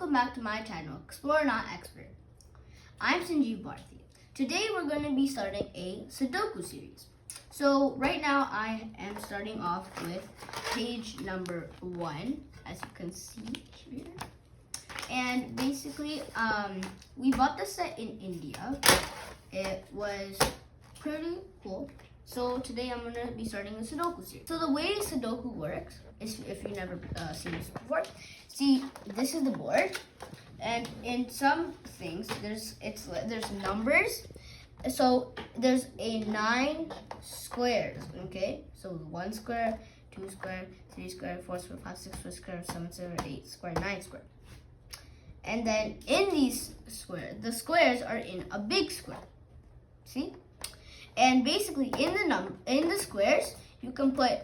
welcome back to my channel, Explore Not Expert. I'm Sanjeev Bharti. Today we're going to be starting a Sudoku series. So right now I am starting off with page number 1, as you can see here. And basically, we bought this set in India. It was pretty cool. So today I'm going to be starting the Sudoku series. So the way Sudoku works is, if you've never seen this before, see, this is the board, and in some things there's numbers. So there's a 9 squares. Okay, so 1 square, 2 square, 3 square, 4 square, 5, 6 square, 7 square, 8 square, 9 square. And then in these squares, the squares are in a big square. See? And basically in the squares, you can put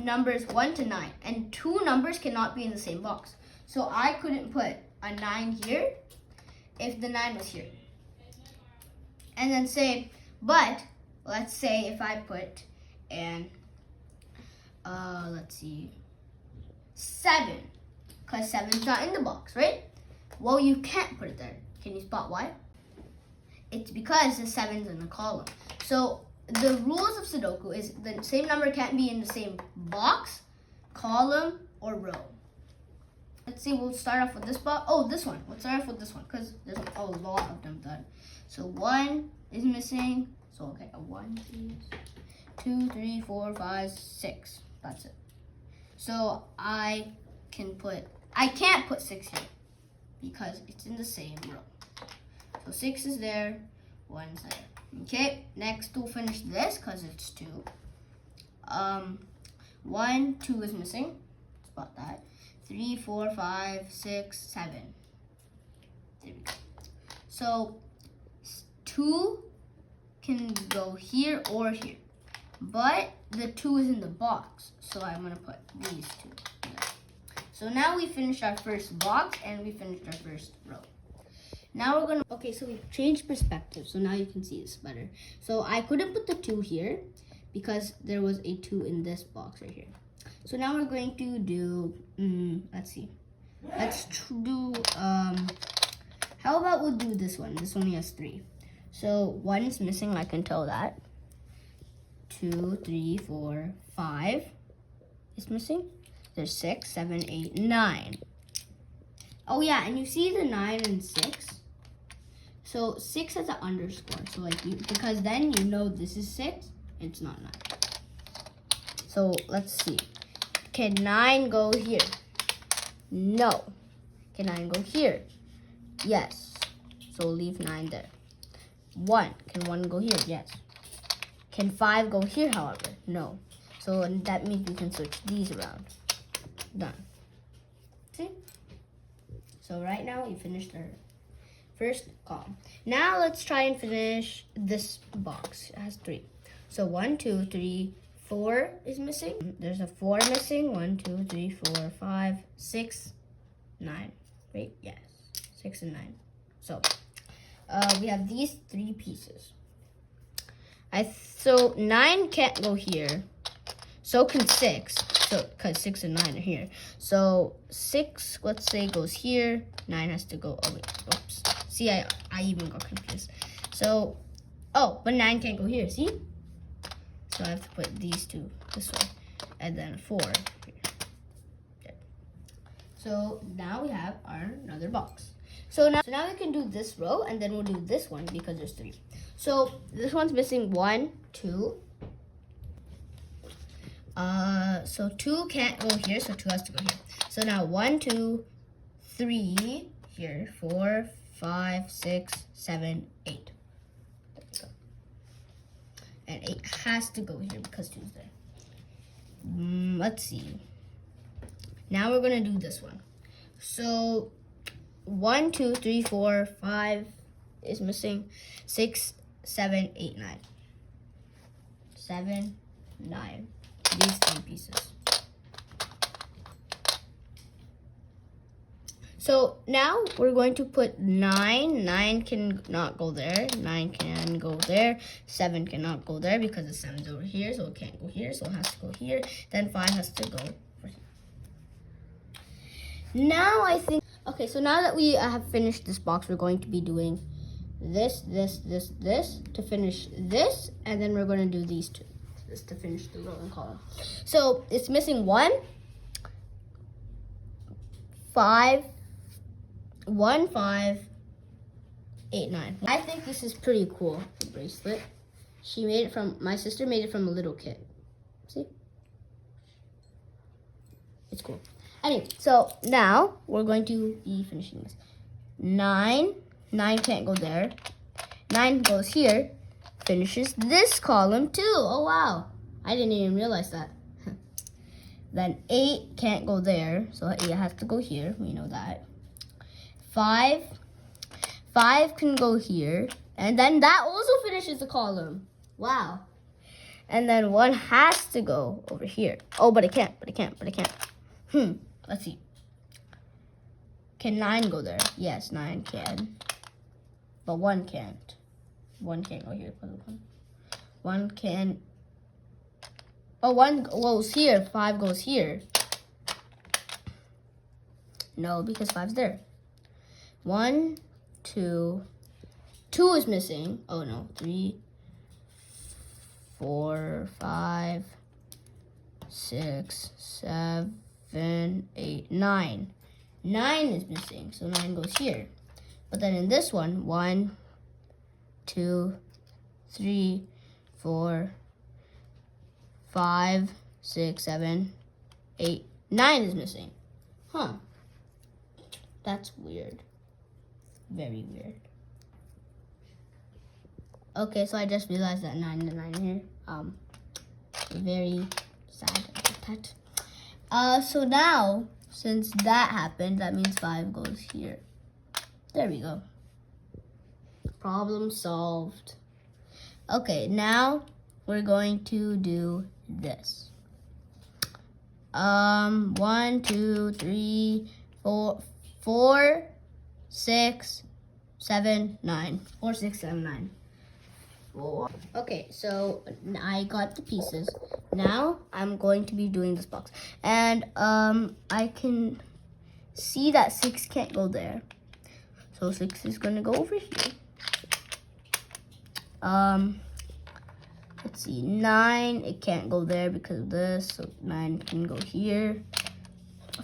numbers 1 to 9, and 2 numbers cannot be in the same box. So I couldn't put a 9 here if the 9 was here. And then let's say if I put an, let's see, 7, because 7's not in the box, right? Well, you can't put it there. Can you spot why? It's because the 7's in the column. So the rules of Sudoku is the same number can't be in the same box, column, or row. Let's see, we'll start off with this box. Oh, this one. We'll start off with this one because there's a lot of them done. So 1 is missing. So okay, a 1, 2, 3, 4, 5, 6. That's it. So I can't put 6 here because it's in the same row. So 6 is there, 1's there. Okay, next we'll finish this because it's 2. 1, 2 is missing. Spot that. 3, 4, 5, 6, 7. There we go. So 2 can go here or here, but the 2 is in the box, so I'm gonna put these 2 here. So now we finished our first box and we finished our first row. Now we're gonna, okay, so we've changed perspective, so now you can see this better. So I couldn't put the 2 here because there was a 2 in this box right here. So now we're going to do, let's see. Let's do, how about we'll do this one? This only has 3. So 1 is missing, I can tell that. 2, 3, 4, 5 is missing. There's 6, 7, 8, 9. Oh yeah, and you see the 9 and 6? So 6 has an underscore. So because then you know this is 6, it's not 9. So let's see. Can 9 go here? No. Can 9 go here? Yes. So leave 9 there. 1. Can 1 go here? Yes. Can 5 go here, however? No. So that means we can switch these around. Done. See? So right now we finished our first column. Now let's try and finish this box. It has 3. So 1, 2, 3, 4 is missing. There's a 4 missing. 1, 2, 3, 4, 5, 6, 9. Wait, yes. 6 and 9. So we have these 3 pieces. So 9 can't go here. So can 6. So because 6 and 9 are here. So 6, let's say, goes here. 9 has to go. Oh wait, oops. See, I even got confused. So, oh, but 9 can't go here. See? So I have to put these 2 this way, and then 4 here. Okay. So now we have our another box. So now we can do this row, and then we'll do this one because there's 3. So this one's missing 1, 2. So 2 can't go here, so 2 has to go here. So now 1, 2, 3 here, 4, 5, 6, 7, 8. There we go. And 8 has to go here because 2 is there. Let's see. Now we're gonna do this one. So 1, 2, 3, 4, 5 is missing. 6, 7, 8, 9. 7, 9. These 3 pieces. So now we're going to put 9. 9 cannot go there. 9 can go there. 7 cannot go there because the 7's over here, so it can't go here, so it has to go here. Then 5 has to go over here. Now I think Okay, so now that we have finished this box, we're going to be doing this to finish this, and then we're going to do these two. This to finish the row and column. So it's missing 1, 5, 1, 5, 8, 9. I think this is pretty cool, the bracelet. My sister made it from a little kit. See? It's cool. Anyway, so now we're going to be finishing this. 9 can't go there. 9 goes here. Finishes this column too. Oh wow, I didn't even realize that. Then 8 can't go there, so 8 has to go here. We know that. 5 can go here, and then that also finishes the column. Wow. And then 1 has to go over here. Oh, but it can't. Let's see. Can 9 go there? Yes, 9 can. But 1 can't. 1 can't go here. 1 can. Oh, 1 goes here. 5 goes here. No, because 5's there. 1, 2. 2 is missing. Oh no. 3, 4, 5, 6, 7, 8, 9. 9 is missing, so 9 goes here. But then in this one, 1, 2, 3, 4, 5, 6, 7, 8, 9 is missing. Huh. That's weird. Very weird. Okay, so I just realized that 9 and 9 here. Very sad about that. So now, since that happened, that means 5 goes here. There we go. Problem solved. Okay, now we're going to do this. 1, 2, 3, 4, 6, 7, 9. 4, 6, 7, 9. 4. Okay, so I got the pieces. Now I'm going to be doing this box. And I can see that 6 can't go there. So 6 is gonna go over here. Let's see, 9, it can't go there because of this, so 9 can go here.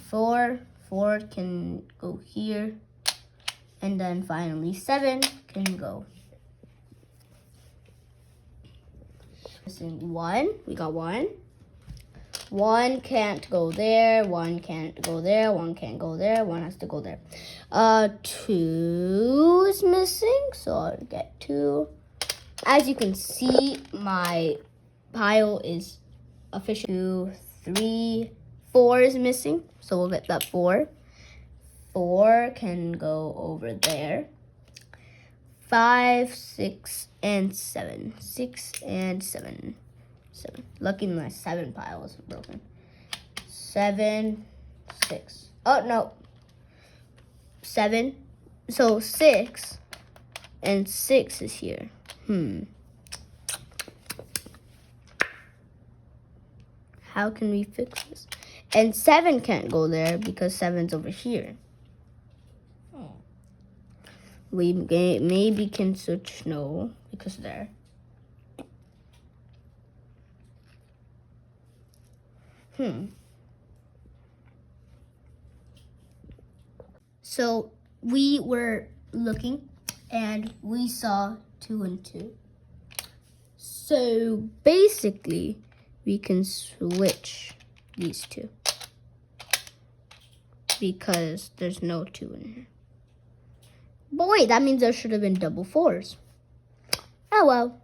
4 can go here. And then finally 7 can go. Missing 1, we got 1. 1 can't go there, 1 can't go there, 1 can't go there, 1 has to go there. 2 is missing, so I'll get 2. As you can see, my pile is official. 2, 3, 4 is missing, so we'll get that 4. 4 can go over there. 5, 6, and 7. 6 and 7. 7. Lucky my 7 pile wasn't broken. 7, 6. Oh, no. 7. So 6 and 6 is here. How can we fix this? And 7 can't go there because 7's over here. We maybe can switch, no, because there. So we were looking and we saw 2 and 2. So basically we can switch these two because there's no 2 in here. But wait, that means there should have been double 4s. Oh well.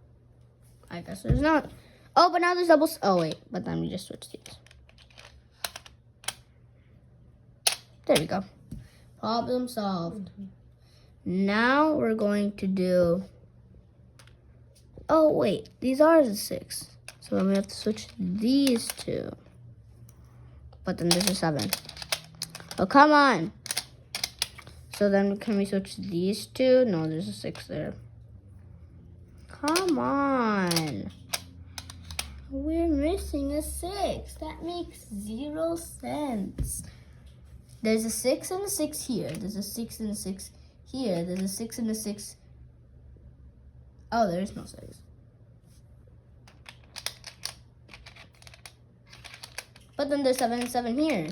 I guess there's not. Oh, but now there's doubles. Oh wait, but then we just switch these. There we go. Problem solved. Now we're going to do... Oh wait, these are the 6. So then we have to switch these two. But then there's a 7. Oh, come on. So then can we switch these two? No, there's a 6 there. Come on. We're missing a 6. That makes 0 sense. there's a 6 and a 6 here. There's a 6 and a 6 here. There's a 6 and a 6. Oh, there is no 6. But then there's 7 and 7 here.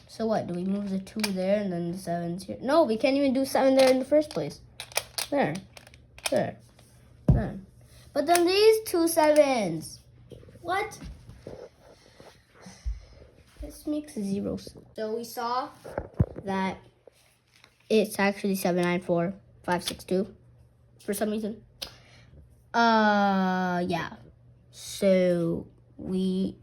So what? Do we move the 2 there and then the 7's here? No, we can't even do 7 there in the first place. There. There. There. But then these 2 7s. What? This makes 0. So we saw that it's actually 794,562 for some reason. Yeah. So we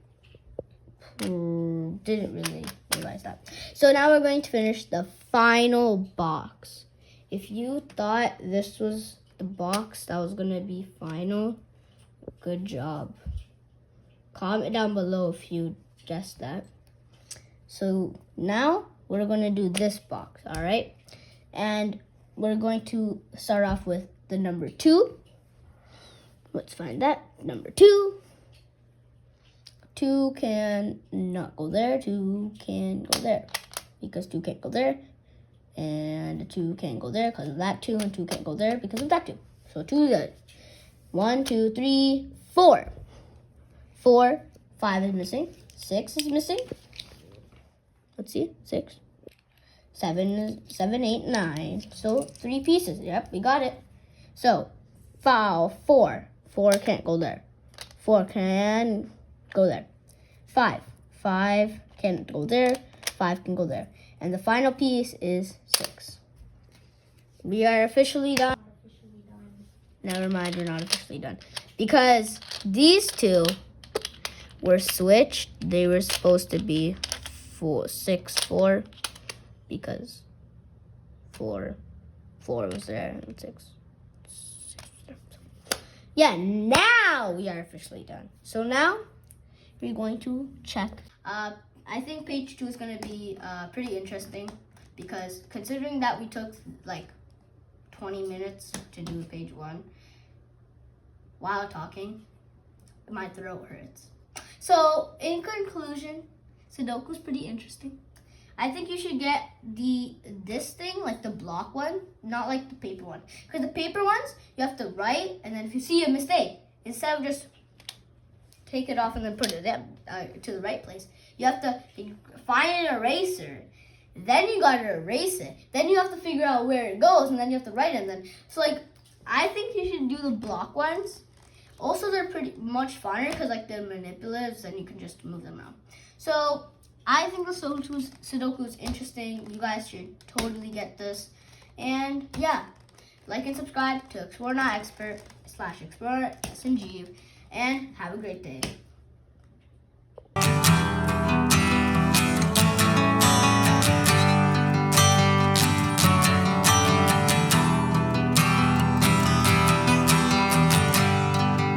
didn't really realize that. So now we're going to finish the final box. If you thought this was the box that was gonna be final, good job. Comment down below if you guessed that. So now we're gonna do this box, all right? And we're going to start off with the number 2. Let's find that. Number 2. 2 can not go there. 2 can go there. Because 2 can't go there. And 2 can't go there because of that 2. And 2 can't go there because of that 2. So 2 is good. 1, 2, 3, 4. 4. 5 is missing. 6 is missing. Let's see. 6. 7, 8, 9. So 3 pieces. Yep, we got it. So 4. 4 can't go there. 4 can go there. 5. 5 can't go there. 5 can go there. And the final piece is 6. We are officially done. Never mind, we're not officially done. Because these 2 were switched. They were supposed to be 6, 4. Because 4 was there and 6 was there. Yeah, now we are officially done. So now we're going to check. I think page 2 is going to be pretty interesting because considering that we took like 20 minutes to do page 1 while talking, my throat hurts. So in conclusion, Sudoku is pretty interesting. I think you should get this thing, like the block one, not like the paper one. Because the paper ones, you have to write, and then if you see a mistake, instead of just take it off and then put it to the right place, you have to find an eraser. Then you gotta erase it. Then you have to figure out where it goes, and then you have to write it. And then so like I think you should do the block ones. Also, they're pretty much funner because like they're manipulatives, and you can just move them around. So I think the Sudoku is interesting. You guys should totally get this. And yeah, like and subscribe to Explore Not Expert /Explore SNG. And have a great day.